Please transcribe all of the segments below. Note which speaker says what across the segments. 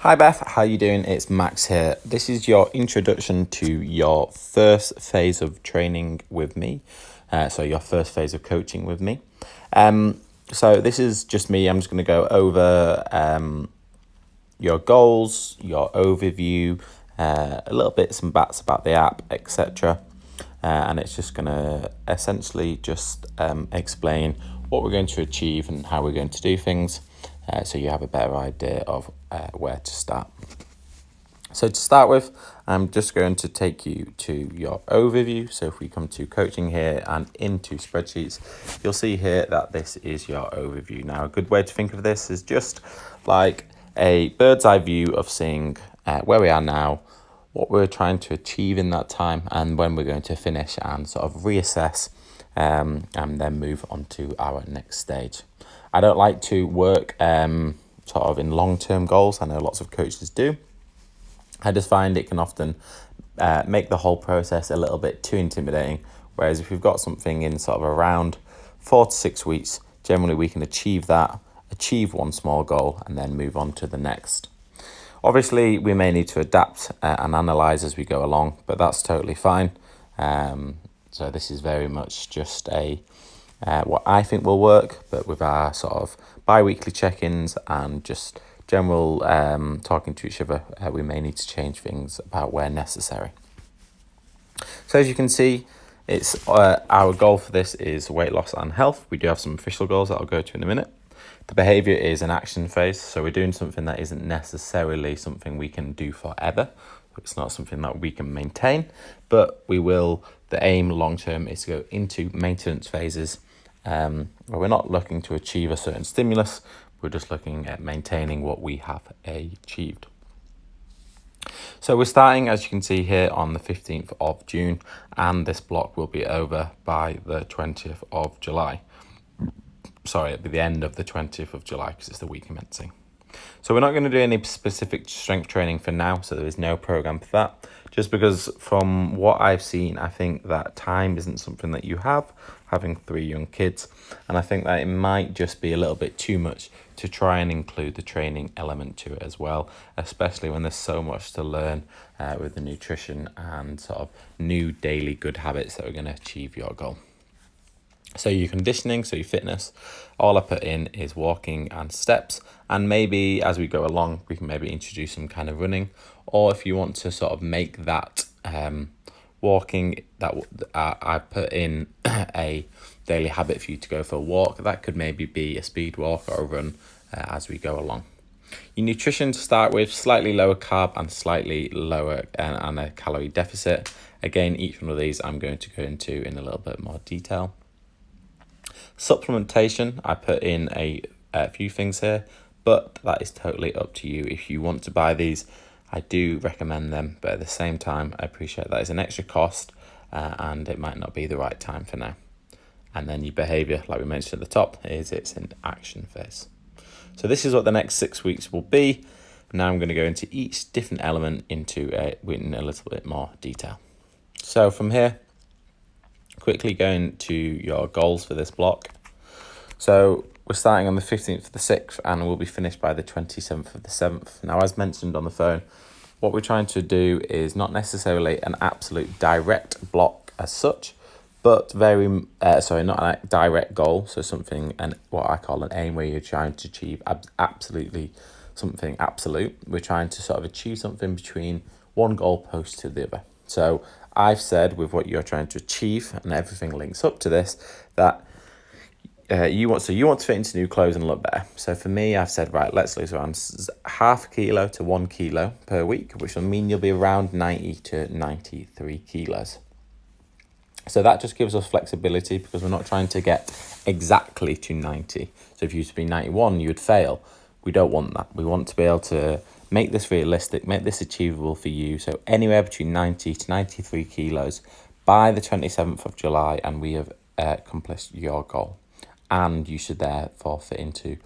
Speaker 1: Hi Beth, how you doing? It's Max here. This is your introduction to your first phase of training with me. So your first phase of coaching with me. So this is just me. I'm just going to go over your goals, your overview, a little bit some bats about the app, etc. And it's just going to essentially just explain what we're going to achieve and how we're going to do things, so you have a better idea of where to start. So to start with, I'm just going to take you to your overview. So if we come to coaching here and into spreadsheets, you'll see here that this is your overview. Now, a good way to think of this is just like a bird's eye view of seeing where we are now, what we're trying to achieve in that time, and when we're going to finish, and sort of reassess and then move on to our next stage. I don't like to work sort of in long-term goals. I know lots of coaches do. I just find it can often make the whole process a little bit too intimidating. Whereas if we've got something in sort of around 4 to 6 weeks, generally we can achieve that, achieve one small goal, and then move on to the next. Obviously, we may need to adapt and analyze as we go along, but that's totally fine. So this is very much just a what I think will work, but with our sort of bi-weekly check-ins and just general talking to each other, we may need to change things about where necessary. So as you can see, it's our goal for this is weight loss and health. We do have some official goals that I'll go to in a minute. The behavior is an action phase, so we're doing something that isn't necessarily something we can do forever. It's not something that we can maintain, but we will. The aim long term is to go into maintenance phases, where we're not looking to achieve a certain stimulus. We're just looking at maintaining what we have achieved. So we're starting, as you can see here, on the 15th of June, and this block will be over by the 20th of July. Sorry, it'll be the end of the 20th of July because it's the week commencing. So we're not going to do any specific strength training for now, so there is no program for that. Just because from what I've seen, I think that time isn't something that you have, having 3 young kids. And I think that it might just be a little bit too much to try and include the training element to it as well, especially when there's so much to learn with the nutrition and sort of new daily good habits that are going to achieve your goal. So your conditioning, so your fitness, all I put in is walking and steps, and maybe as we go along we can maybe introduce some kind of running, or if you want to sort of make that walking, that I put in a daily habit for you to go for a walk. That could maybe be a speed walk or a run as we go along. Your nutrition to start with, slightly lower carb and slightly lower and a calorie deficit. Again, each one of these I'm going to go into in a little bit more detail. Supplementation, I put in a few things here, but that is totally up to you. If you want to buy these, I do recommend them, but at the same time, I appreciate that it's an extra cost and it might not be the right time for now. And then your behavior, like we mentioned at the top, is it's an action phase. So this is what the next 6 weeks will be. Now I'm going to go into each different element in a little bit more detail. So from here, quickly going to your goals for this block. So we're starting on the 15th of the 6th and we'll be finished by the 27th of the 7th. Now, as mentioned on the phone, what we're trying to do is not necessarily an absolute direct block as such, but not a direct goal. So something, and what I call an aim, where you're trying to achieve absolutely something absolute. We're trying to sort of achieve something between one goalpost to the other. So I've said with what you're trying to achieve, and everything links up to this, that you want to fit into new clothes and look better. So for me, I've said, right, let's lose around half a kilo to 1 kilo per week, which will mean you'll be around 90 to 93 kilos. So that just gives us flexibility because we're not trying to get exactly to 90. So if you used to be 91, you would fail. We don't want that. We want to be able to make this realistic, make this achievable for you. So anywhere between 90 to 93 kilos by the 27th of July, and we have accomplished your goal. And you should therefore fit into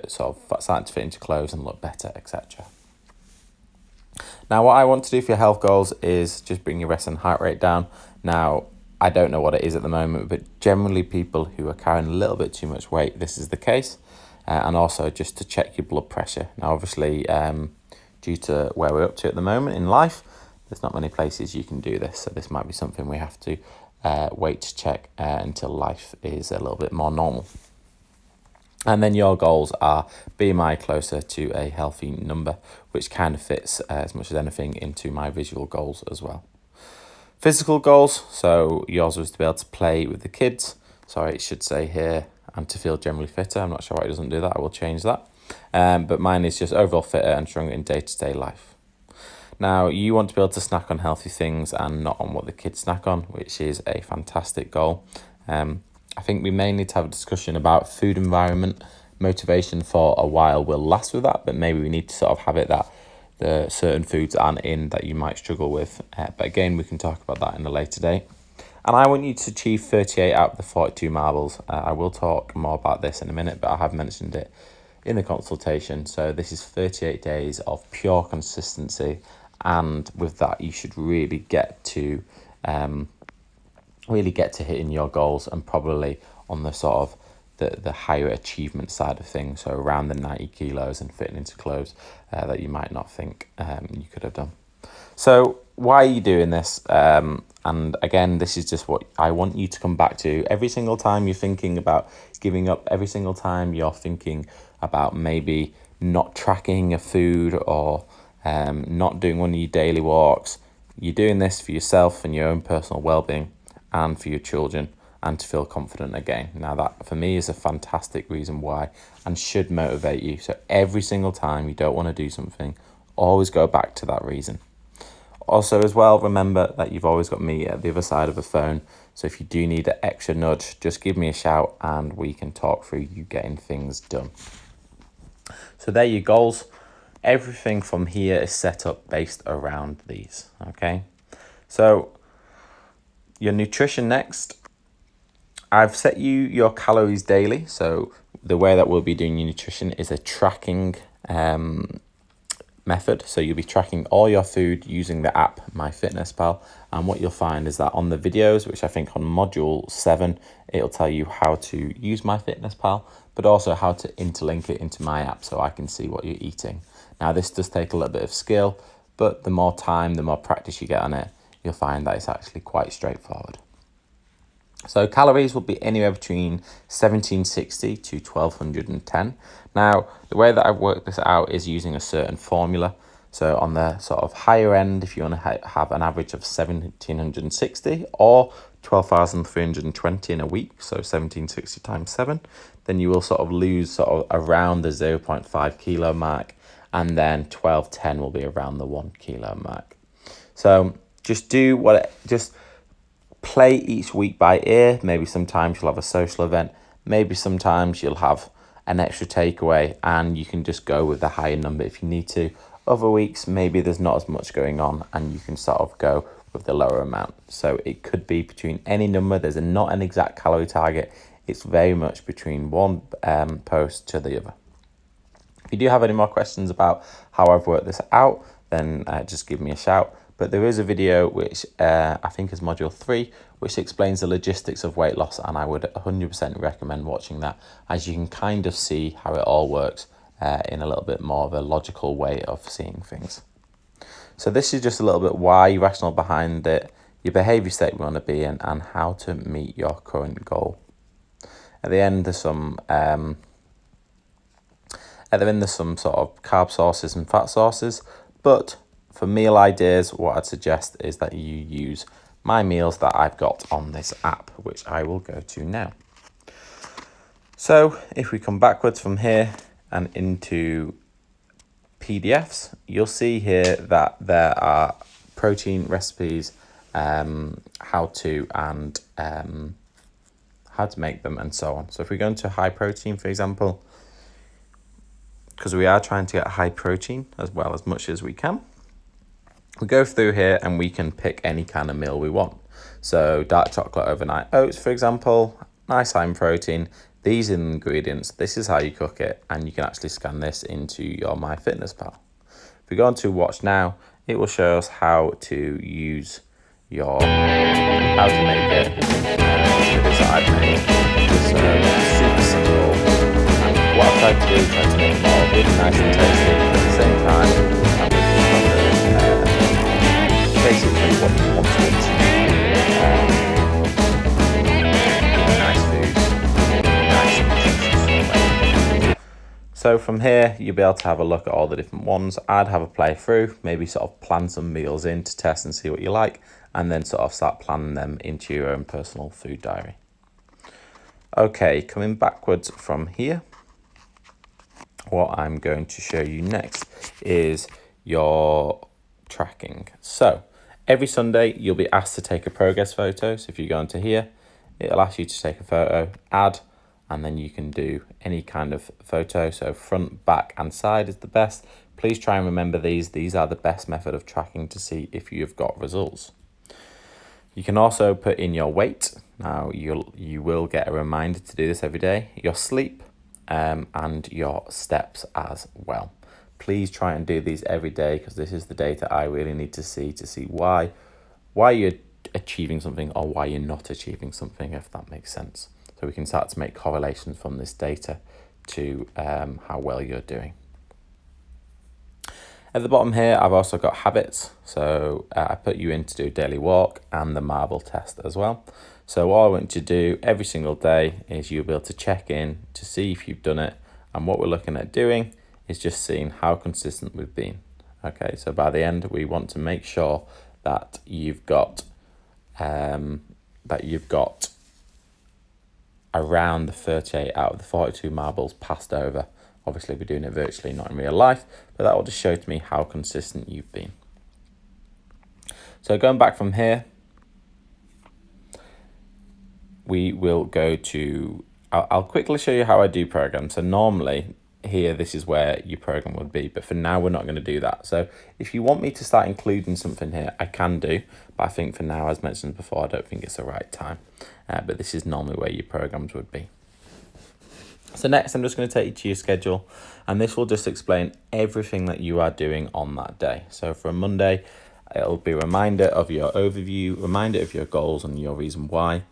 Speaker 1: starting to fit into clothes and look better, etc. Now, what I want to do for your health goals is just bring your rest and heart rate down. Now, I don't know what it is at the moment, but generally people who are carrying a little bit too much weight, this is the case. and also just to check your blood pressure. Now, obviously, due to where we're up to at the moment in life, there's not many places you can do this. So this might be something we have to wait to check until life is a little bit more normal. And then your goals are BMI closer to a healthy number, which kind of fits as much as anything into my visual goals as well. Physical goals, so yours was to be able to play with the kids. Sorry, it should say here, and to feel generally fitter. I'm not sure why it doesn't do that. I will change that. But mine is just overall fitter and stronger in day-to-day life. Now, you want to be able to snack on healthy things and not on what the kids snack on, which is a fantastic goal. I think we may need to have a discussion about food environment. Motivation for a while will last with that, but maybe we need to sort of have it that the certain foods aren't in that you might struggle with. But again, we can talk about that in a later date. And I want you to achieve 38 out of the 42 marbles. I will talk more about this in a minute, but I have mentioned it in the consultation. So this is 38 days of pure consistency. And with that, you should really get to hitting your goals, and probably on the sort of the higher achievement side of things, so around the 90 kilos and fitting into clothes that you might not think you could have done. So why are you doing this? And again, this is just what I want you to come back to. Every single time you're thinking about giving up, every single time you're thinking about maybe not tracking your food or not doing one of your daily walks, you're doing this for yourself and your own personal well-being and for your children, and to feel confident again. Now that for me is a fantastic reason why, and should motivate you. So every single time you don't want to do something, always go back to that reason. Also as well, remember that you've always got me at the other side of the phone. So if you do need an extra nudge, just give me a shout and we can talk through you getting things done. So there are your goals. Everything from here is set up based around these, okay? So your nutrition next. I've set you your calories daily. So the way that we'll be doing your nutrition is a tracking method. So you'll be tracking all your food using the app MyFitnessPal. And what you'll find is that on the videos, which I think on module 7, it'll tell you how to use MyFitnessPal, but also how to interlink it into my app so I can see what you're eating. Now, this does take a little bit of skill, but the more time, the more practice you get on it, you'll find that it's actually quite straightforward. So calories will be anywhere between 1760 to 1210. Now, the way that I've worked this out is using a certain formula. So on the sort of higher end, if you want to have an average of 1760 or 12,320 in a week, so 1760 times 7, then you will sort of lose sort of around the 0.5 kilo mark, and then 1210 will be around the 1 kilo mark. So just play each week by ear. Maybe sometimes you'll have a social event. Maybe sometimes you'll have an extra takeaway and you can just go with the higher number if you need to. Other weeks, maybe there's not as much going on and you can sort of go with the lower amount. So it could be between any number. There's not an exact calorie target. It's very much between one post to the other. If you do have any more questions about how I've worked this out, then just give me a shout. But there is a video which I think is module 3, which explains the logistics of weight loss, and I would 100% recommend watching that, as you can kind of see how it all works in a little bit more of a logical way of seeing things. So this is just a little bit why, rational behind it, your behaviour state we want to be in, and how to meet your current goal. At the end, there's some sort of carb sources and fat sources, but for meal ideas, what I'd suggest is that you use my meals that I've got on this app, which I will go to now. So if we come backwards from here and into PDFs, you'll see here that there are protein recipes, how to make them, and so on. So if we go into high protein, for example, because we are trying to get high protein as well as much as we can, we go through here and we can pick any kind of meal we want. So dark chocolate overnight oats, for example, nice high in protein. These are the ingredients. This is how you cook it, and you can actually scan this into your MyFitnessPal. If we go on to watch now, it will show us how to use how to make it. This I've made. So super simple. And what I've tried to do is try to make them all really nice and tasty at the same time, and with basically what you want to eat. Nice food, nice and nutritious. So from here, you'll be able to have a look at all the different ones. I'd have a play through, maybe sort of plan some meals in to test and see what you like, and then sort of start planning them into your own personal food diary. Okay, coming backwards from here, what I'm going to show you next is your tracking. So every Sunday, you'll be asked to take a progress photo. So if you go into here, it'll ask you to take a photo, add, and then you can do any kind of photo. So front, back, and side is the best. Please try and remember these. These are the best method of tracking to see if you've got results. You can also put in your weight. Now you will get a reminder to do this every day. Your sleep and your steps as well. Please try and do these every day, because this is the data I really need to see why you're achieving something or why you're not achieving something, if that makes sense. So we can start to make correlations from this data to how well you're doing. At the bottom here, I've also got habits. So I put you in to do a daily walk and the marble test as well. So what I want you to do every single day is you'll be able to check in to see if you've done it. And what we're looking at doing is just seeing how consistent we've been. Okay, so by the end, we want to make sure that you've got around the 38 out of the 42 marbles passed over. Obviously, we're doing it virtually, not in real life, but that will just show to me how consistent you've been. So going back from here, we will go to, I'll quickly show you how I do programs. So normally here, this is where your program would be, but for now, we're not going to do that. So if you want me to start including something here, I can do, but I think for now, as mentioned before, I don't think it's the right time. But this is normally where your programs would be. So next, I'm just going to take you to your schedule, and this will just explain everything that you are doing on that day. So for a Monday, it'll be a reminder of your overview, reminder of your goals and your reason why,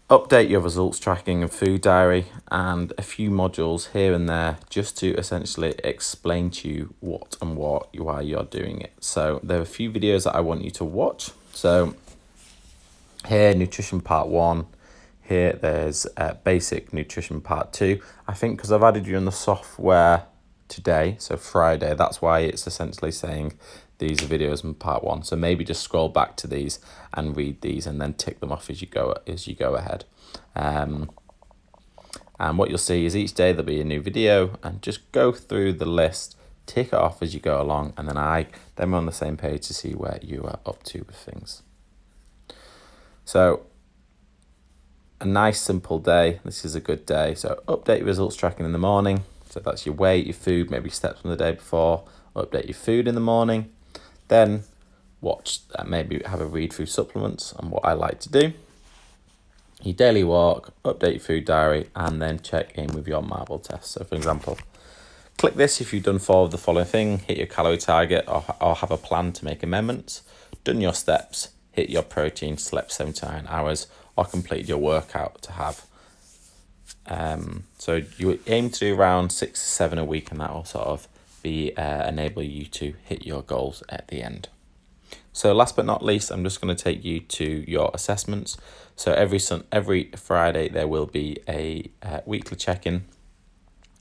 Speaker 1: update your results tracking and food diary, and a few modules here and there just to essentially explain to you what and why you're doing it. So there are a few videos that I want you to watch. So here, nutrition part 1. Here, there's basic nutrition part 2. I think because I've added you in the software today, so Friday, that's why it's essentially saying these are videos in part 1. So maybe just scroll back to these and read these, and then tick them off as you go ahead. And what you'll see is each day there'll be a new video, and just go through the list, tick it off as you go along, and then we're on the same page to see where you are up to with things. So a nice simple day. This is a good day. So update your results tracking in the morning. So that's your weight, your food, maybe steps from the day before. Update your food in the morning. Then watch, maybe have a read through supplements and what I like to do. Your daily walk, update your food diary, and then check in with your marble test. So for example, click this if you've done 4 of the following thing: hit your calorie target or have a plan to make amendments, done your steps, hit your protein, slept 79 hours, or completed your workout to have. So you aim to do around 6 to 7 a week, and that will sort of enable you to hit your goals at the end. So last but not least, I'm just going to take you to your assessments. So every Friday there will be a weekly check-in,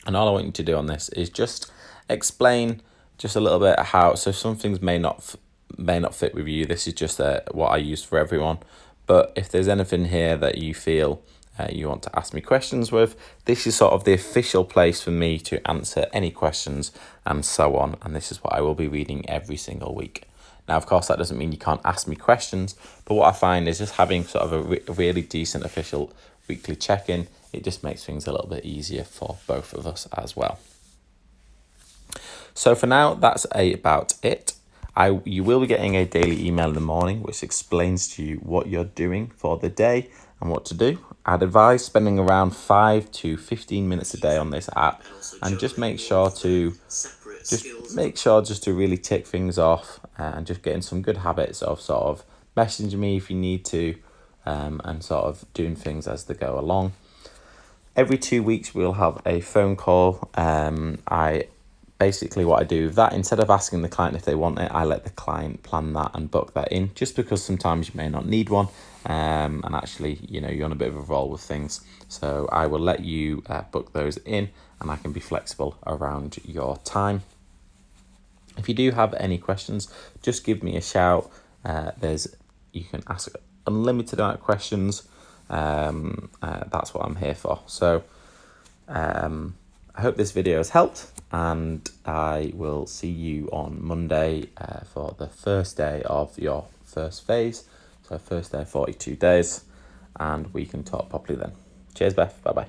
Speaker 1: and all I want you to do on this is just explain just a little bit how. So some things may not fit with you. This is just what I use for everyone. But if there's anything here that you feel you want to ask me questions with, this is sort of the official place for me to answer any questions and so on. And this is what I will be reading every single week. Now, of course, that doesn't mean you can't ask me questions, but what I find is just having sort of a really decent official weekly check-in, it just makes things a little bit easier for both of us as well. So for now, that's about it. You will be getting a daily email in the morning which explains to you what you're doing for the day and what to do. I'd advise spending around 5 to 15 minutes a day on this app, and just make sure to really tick things off and just getting some good habits of sort of messaging me if you need to, and sort of doing things as they go along. Every 2 weeks, we'll have a phone call. Basically what I do with that, instead of asking the client if they want it, I let the client plan that and book that in, just because sometimes you may not need one, and actually, you're on a bit of a roll with things. So I will let you book those in, and I can be flexible around your time. If you do have any questions, just give me a shout. You can ask unlimited amount of questions. That's what I'm here for. So I hope this video has helped, and I will see you on Monday for the first day of your first phase. So first day, 42 days, and we can talk properly then. Cheers, Beth. Bye-bye.